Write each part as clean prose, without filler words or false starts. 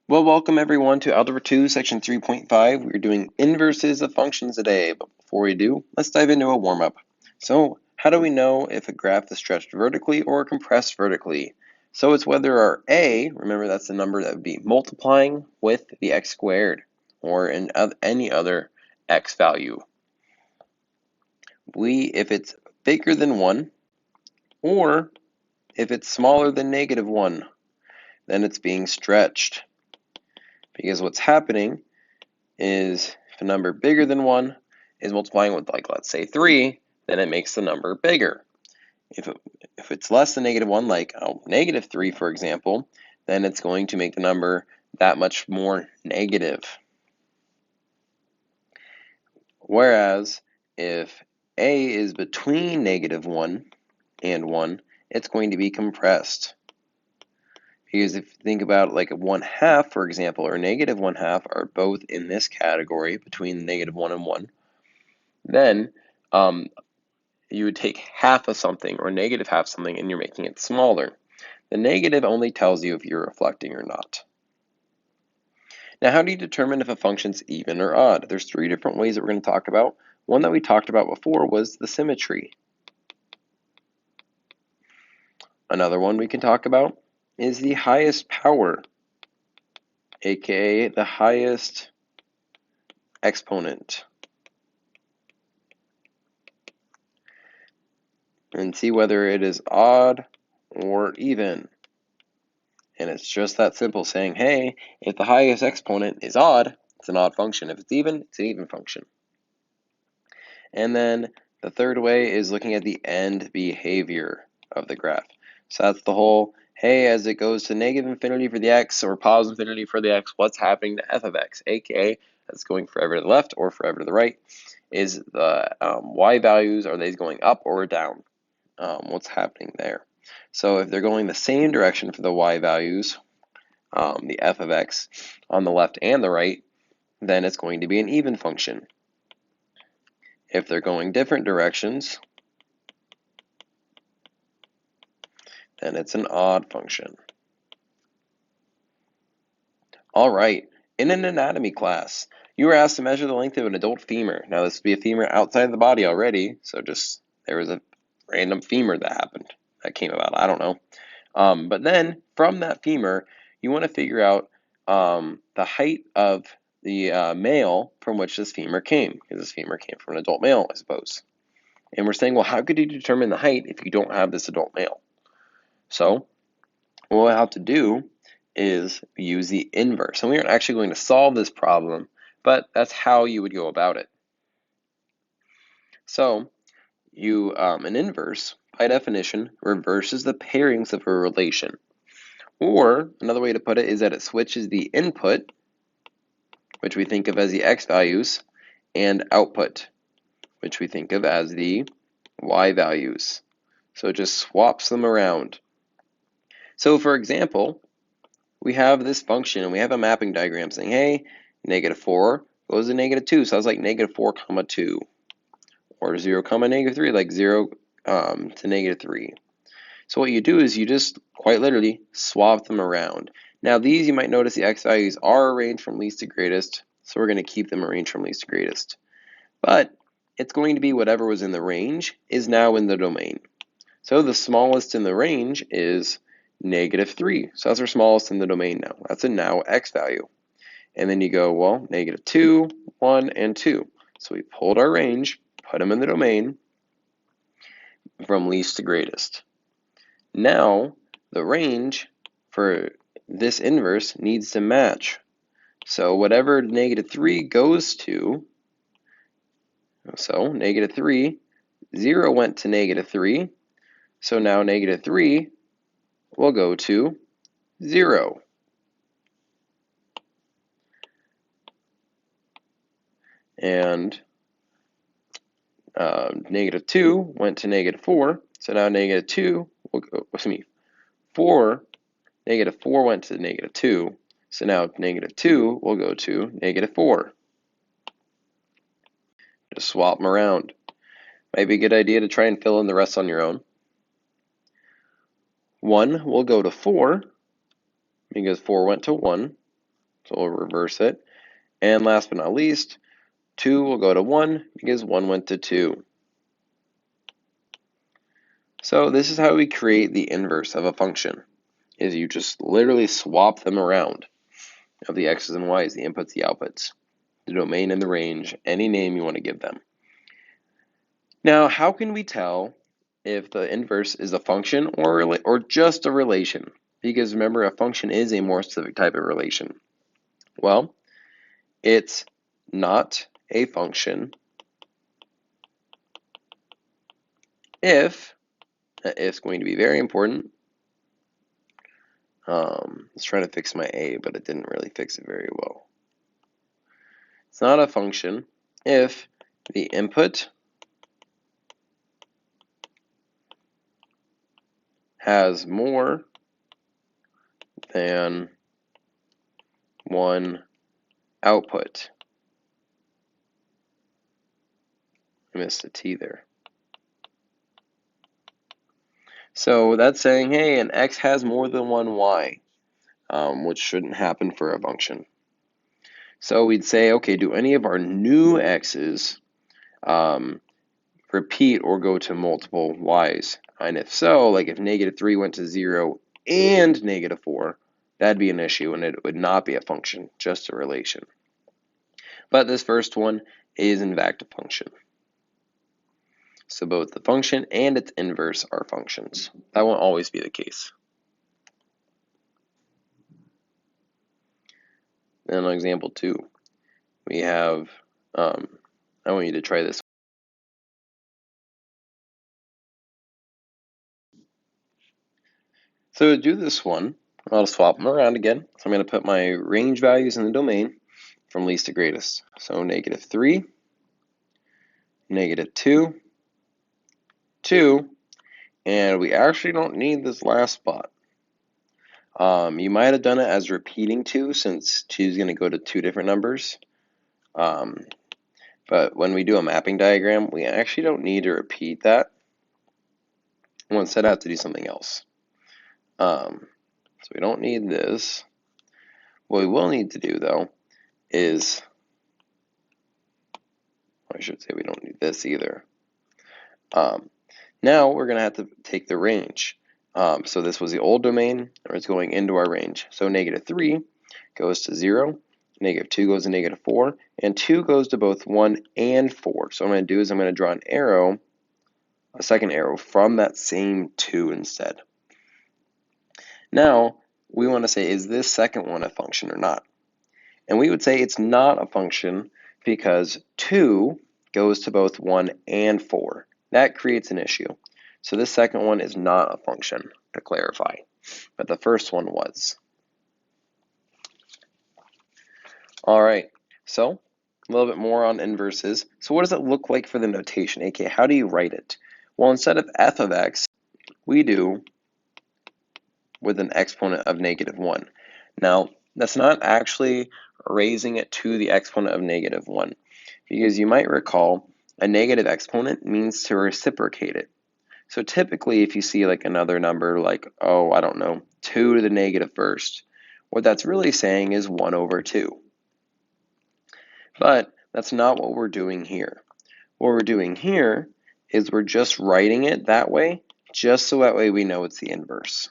Well, welcome everyone to Algebra 2, Section 3.5. We're doing inverses of functions today, but before we do, let's dive into a warm-up. So, how do we know if a graph is stretched vertically or compressed vertically? So it's whether our a, remember that's the number that would be multiplying with the x squared, or in any other x value. If it's bigger than 1, or if it's smaller than -1, then it's being stretched. Because what's happening is if a number bigger than 1 is multiplying with, like, let's say 3, then it makes the number bigger. If it's less than -1, like -3, for example, then it's going to make the number that much more negative. Whereas if a is between -1 and 1, it's going to be compressed. Because if you think about like a 1/2, for example, or -1/2 are both in this category between -1 and 1, then you would take half of something or negative half something and you're making it smaller. The negative only tells you if you're reflecting or not. Now, how do you determine if a function's even or odd? There's 3 different ways that we're going to talk about. One that we talked about before was the symmetry. Another one we can talk about is the highest power, aka the highest exponent. And see whether it is odd or even. And it's just that simple, saying, hey, if the highest exponent is odd, it's an odd function. If it's an even function. And then the third way is looking at the end behavior of the graph. So that's the whole, hey, as it goes to -infinity for the x or +infinity for the x, what's happening to f of x? AKA, that's going forever to the left or forever to the right. Is the y values, are they going up or down? What's happening there? So if they're going the same direction for the y values, the f of x on the left and the right, then it's going to be an even function. If they're going different directions, then it's an odd function. All right, in an anatomy class, you were asked to measure the length of an adult femur. Now this would be a femur outside of the body already, so just there was a random femur that came about, I don't know. But then from that femur, you want to figure out the height of the male from which this femur came, because this femur came from an adult male, I suppose. And we're saying, well, how could you determine the height if you don't have this adult male? So what we'll have to do is use the inverse. And we aren't actually going to solve this problem, but that's how you would go about it. So an inverse, by definition, reverses the pairings of a relation. Or another way to put it is that it switches the input, which we think of as the x values, and output, which we think of as the y values. So it just swaps them around. So for example, we have this function and we have a mapping diagram saying, hey, -4 goes to -2, so that's like -4, 2, or 0, -3, like 0 to -3. So what you do is you just quite literally swap them around. Now these, you might notice the x values are arranged from least to greatest, so we're going to keep them arranged from least to greatest. But it's going to be whatever was in the range is now in the domain. So the smallest in the range is -3. So that's our smallest in the domain now. That's a now x value. And then you go, well, -2, 1, and 2. So we pulled our range, put them in the domain from least to greatest. Now, the range for this inverse needs to match. So whatever -3 goes to, so -3, 0 went to -3, so now -3 will go to 0. And -2 went to -4, so now -2 will go, 4 went to -2, so now -2 will go to -4. Just swap them around. Might be a good idea to try and fill in the rest on your own. 1 will go to 4, because 4 went to 1. so we'll reverse it. And last but not least, 2 will go to 1 because 1 went to 2. So this is how we create the inverse of a function, is you just literally swap them around of the x's and y's, the inputs, the outputs, the domain and the range, any name you want to give them. Now, how can we tell if the inverse is a function or just a relation? Because remember, a function is a more specific type of relation. Well, it's not a function if, that if's going to be very important. I was trying to fix my A, but it didn't really fix it very well. It's not a function if the input has more than one output. I missed a T there. So that's saying, hey, an x has more than one y, which shouldn't happen for a function. So we'd say, okay, do any of our new x's repeat or go to multiple y's? And if so, like if -3 went to 0 and -4, that'd be an issue and it would not be a function, just a relation. But this first one is in fact a function. So both the function and its inverse are functions. That won't always be the case. Then on example 2, we have, I want you to try this. So to do this one, I'll swap them around again. So I'm going to put my range values in the domain from least to greatest. So -3, -2, 2, and we actually don't need this last spot. You might have done it as repeating 2 since 2 is going to go to 2 different numbers. But when we do a mapping diagram, we actually don't need to repeat that. We'll instead have to do something else. So we don't need this. What we will need to do, though, is, I should say we don't need this either. Now we're going to have to take the range. So this was the old domain, or it's going into our range. So -3 goes to 0, -2 goes to -4, and 2 goes to both 1 and 4. So what I'm going to do is I'm going to draw an arrow, a second arrow, from that same 2 instead. Now, we want to say, is this second one a function or not? And we would say it's not a function because 2 goes to both 1 and 4. That creates an issue. So this second one is not a function, to clarify, but the first one was. All right, so a little bit more on inverses. So what does it look like for the notation, aka how do you write it? Well, instead of f of x, we do with an exponent of -1. Now, that's not actually raising it to the exponent of -1, because you might recall a negative exponent means to reciprocate it. So typically if you see like another number like, oh, I don't know, 2 to the -1st, what that's really saying is 1 over 2. But that's not what we're doing here. What we're doing here is we're just writing it that way, just so that way we know it's the inverse.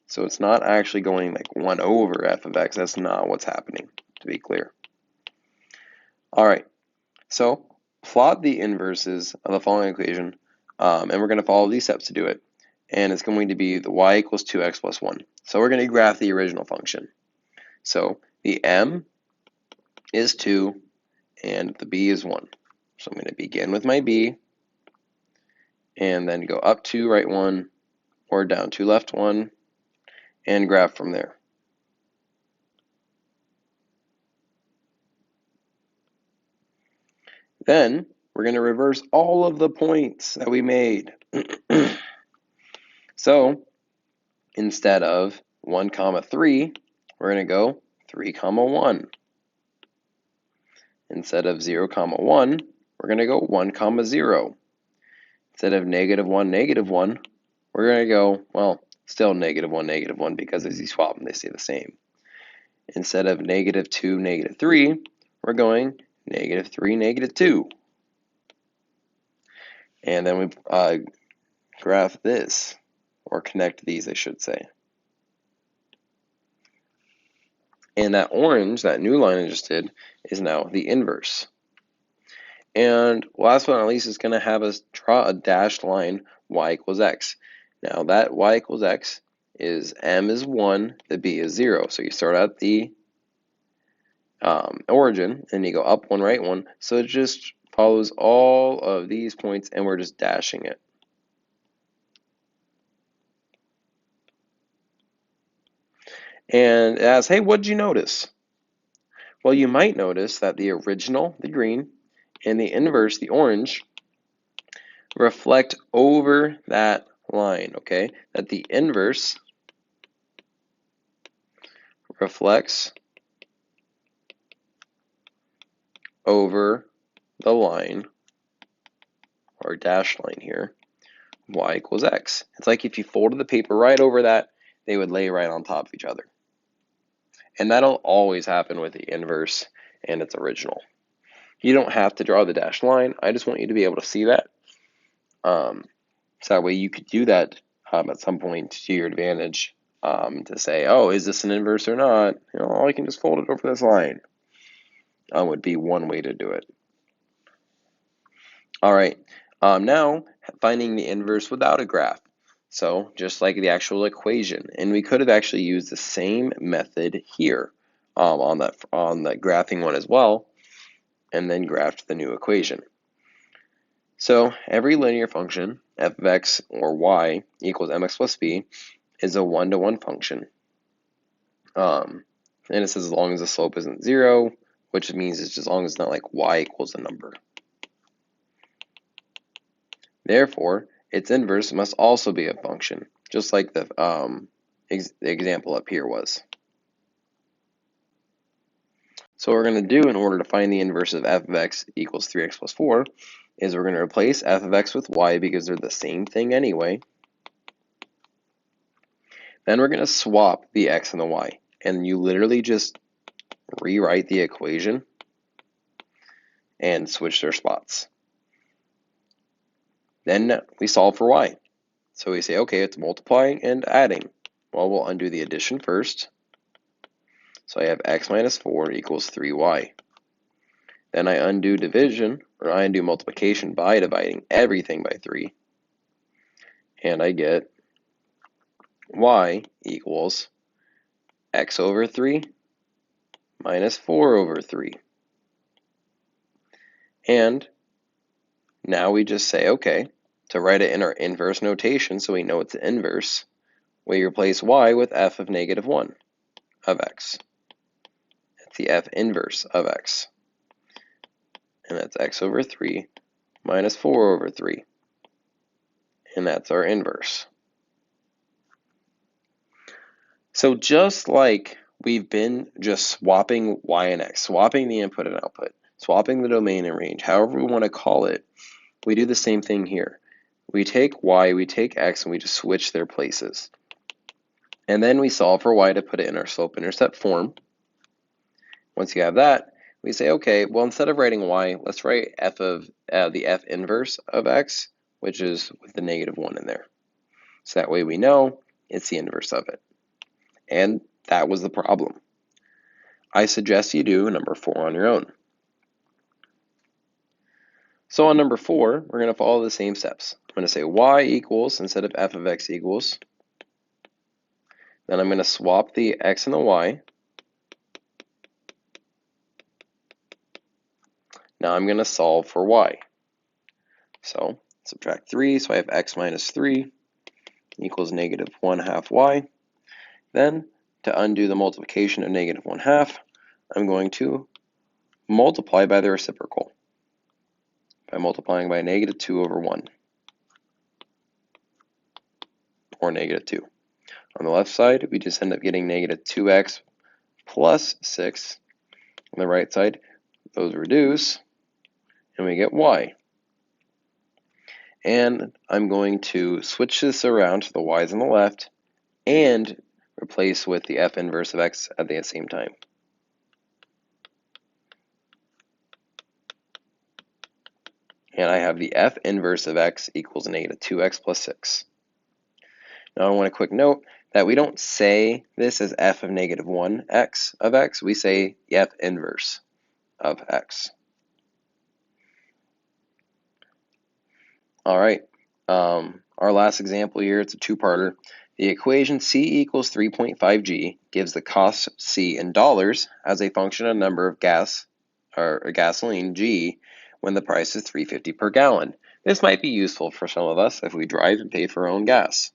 So it's not actually going like 1 over f of x. That's not what's happening, to be clear. All right, so plot the inverses of the following equation, and we're going to follow these steps to do it. And it's going to be the y equals 2x plus 1. So we're going to graph the original function. So the m is 2, and the b is 1. So I'm going to begin with my b, and then go up 2, right 1, or down 2, left 1, and graph from there. Then we're going to reverse all of the points that we made. So instead of 1, 3, we're going to go 3, 1. Instead of 0, 1, we're going to go 1, 0. Instead of -1, -1, we're going to go, well, Still -1, because as you swap them, they stay the same. Instead of -2, -3, we're going -3, -2. And then we graph this, or connect these, I should say. And that orange, that new line I just did, is now the inverse. And last but not least, is going to have us draw a dashed line, y equals x. Now that y equals x is m is 1, the b is 0. So you start at the origin, and you go up 1, right 1. So it just follows all of these points, and we're just dashing it. And it asks, hey, what did you notice? Well, you might notice that the original, the green, and the inverse, the orange, reflect over that line, okay? That the inverse reflects over the line, or dash line here, y equals x. It's like if you folded the paper right over that, they would lay right on top of each other. And that'll always happen with the inverse and its original. You don't have to draw the dashed line. I just want you to be able to see that. So that way you could do that at some point to your advantage, to say, oh, is this an inverse or not? You know, I can just fold it over this line. Would be one way to do it. All right, now finding the inverse without a graph. So just like the actual equation, and we could have actually used the same method here on the graphing one as well, and then graphed the new equation. So every linear function, f of x or y equals mx plus b, is a one-to-one function. And it says as long as the slope isn't 0, which means it's just as long as it's not like y equals a number. Therefore, its inverse must also be a function, just like the example up here was. So what we're going to do in order to find the inverse of f of x equals 3x plus 4 is we're going to replace f of x with y because they're the same thing anyway. Then we're going to swap the x and the y. And you literally just rewrite the equation and switch their spots. Then we solve for y. So we say, okay, it's multiplying and adding. Well, we'll undo the addition first. So I have x minus 4 equals 3y. Then I undo division, or I undo multiplication by dividing everything by 3. And I get y equals x over 3 minus 4 over 3. And now we just say, okay, to write it in our inverse notation so we know it's the inverse, we replace y with f of -1 of x. It's the f inverse of x. And that's x over 3 minus 4 over 3. And that's our inverse. So just like we've been just swapping y and x, swapping the input and output, swapping the domain and range, however we want to call it, we do the same thing here. We take y, we take x, and we just switch their places. And then we solve for y to put it in our slope-intercept form. Once you have that, we say, okay, well, instead of writing y, let's write f of the f inverse of x, which is with the -1 in there. So that way we know it's the inverse of it. And that was the problem. I suggest you do number 4 on your own. So on number 4, we're going to follow the same steps. I'm going to say y equals, instead of f of x equals, then I'm going to swap the x and the y. Now I'm going to solve for y. So subtract 3, so I have x minus 3 equals -1/2 y. Then, to undo the multiplication of -1/2, I'm going to multiply by the reciprocal by multiplying by -2 over 1, or -2. On the left side, we just end up getting -2x plus 6. On the right side, those reduce, and we get y. And I'm going to switch this around to the y's on the left and replace with the f inverse of x at the same time. And I have the f inverse of x equals negative 2x plus 6. Now I want a quick note that we don't say this as f of negative 1x of x. We say f inverse of x. All right, our last example here, it's a two-parter. The equation c equals 3.5g gives the cost c in dollars as a function of number of gasoline g when the price is $3.50 per gallon. This might be useful for some of us if we drive and pay for our own gas.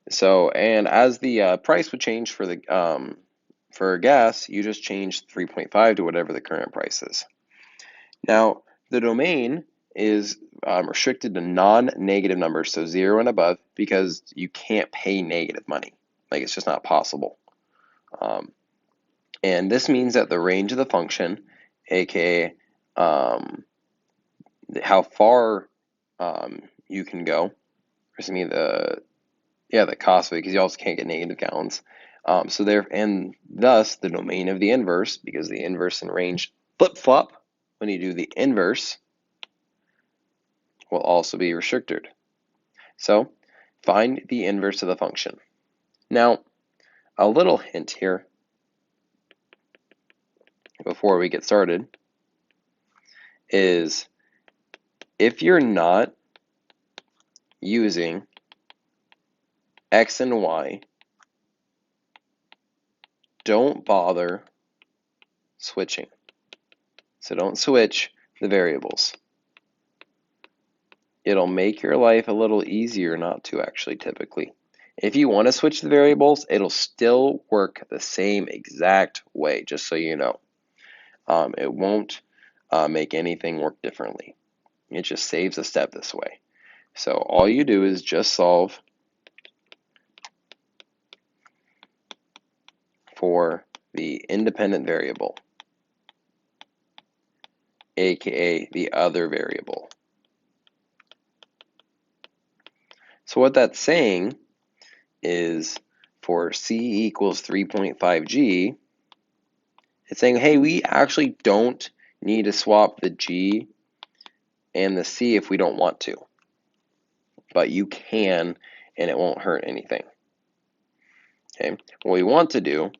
So, and as the price would change for the for gas, you just change 3.5 to whatever the current price is. Now, the domain is restricted to non-negative numbers, so 0 and above, because you can't pay negative money. Like, it's just not possible. And this means that the range of the function, aka how far you can go, the cost of it, because you also can't get negative gallons. And thus the domain of the inverse, because the inverse and range flip-flop when you do the inverse, will also be restricted. So find the inverse of the function. Now, a little hint here before we get started is if you're not using x and y, don't bother switching. So don't switch the variables. It'll make your life a little easier not to, actually, typically. If you want to switch the variables, it'll still work the same exact way, just so you know. It won't make anything work differently. It just saves a step this way. So all you do is just solve for the independent variable, aka the other variable. So what that's saying is for c equals 3.5g, it's saying, hey, we actually don't need to swap the g and the c if we don't want to. But you can, and it won't hurt anything. Okay, what we want to do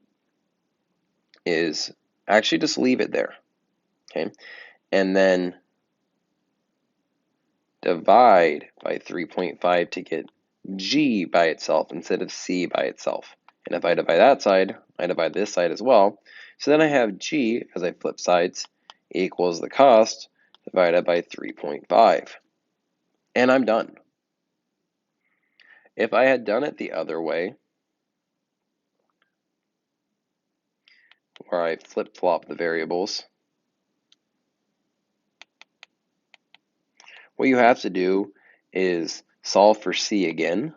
is actually just leave it there. Okay, and then divide by 3.5 to get g by itself instead of c by itself. And if I divide that side, I divide this side as well. So then I have g, as I flip sides, equals the cost divided by 3.5. And I'm done. If I had done it the other way, where I flip-flop the variables, what you have to do is solve for c again.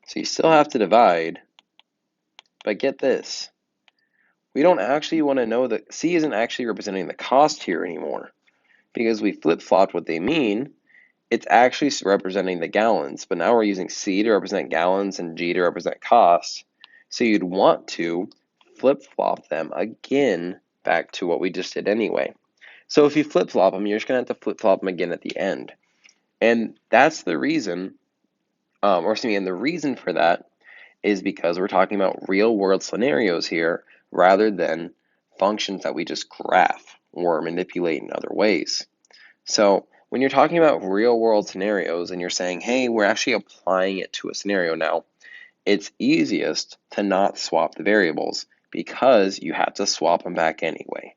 So you still have to divide, but get this. We don't actually want to know that c isn't actually representing the cost here anymore, because we flip-flopped what they mean. It's actually representing the gallons, but now we're using c to represent gallons and g to represent cost. So you'd want to flip-flop them again back to what we just did anyway. So if you flip-flop them, you're just going to have to flip-flop them again at the end. And that's the reason, and the reason for that is because we're talking about real-world scenarios here rather than functions that we just graph or manipulate in other ways. So when you're talking about real-world scenarios and you're saying, hey, we're actually applying it to a scenario now, it's easiest to not swap the variables because you have to swap them back anyway.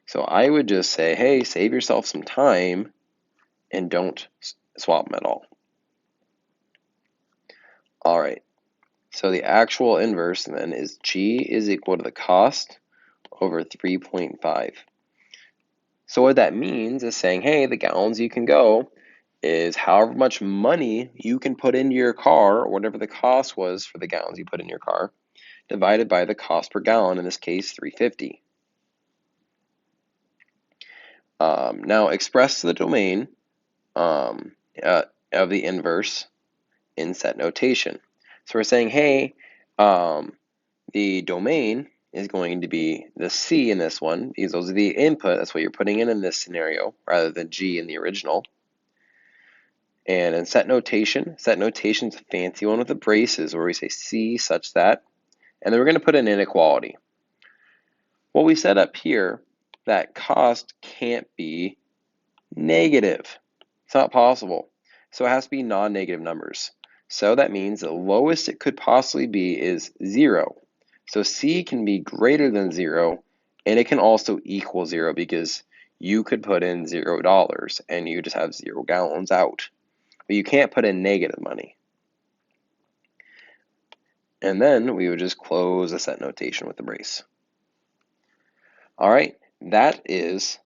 So I would just say, hey, save yourself some time and don't swap them at all. All right, so the actual inverse then is g is equal to the cost over 3.5. So what that means is saying, hey, the gallons you can go is however much money you can put into your car, or whatever the cost was for the gallons you put in your car, divided by the cost per gallon, in this case, $3.50. Now, express to the domain, of the inverse in set notation. So we're saying, hey, the domain is going to be the C in this one, because those are the input. That's what you're putting in this scenario, rather than G in the original. And in set notation is a fancy one with the braces, where we say C such that, and then we're going to put an inequality. Well, we set up here that cost can't be negative. It's not possible. So it has to be non-negative numbers. So that means the lowest it could possibly be is 0. So C can be greater than 0, and it can also equal 0, because you could put in $0 and you just have 0 gallons out. But you can't put in negative money. And then we would just close the set notation with the brace. All right, that is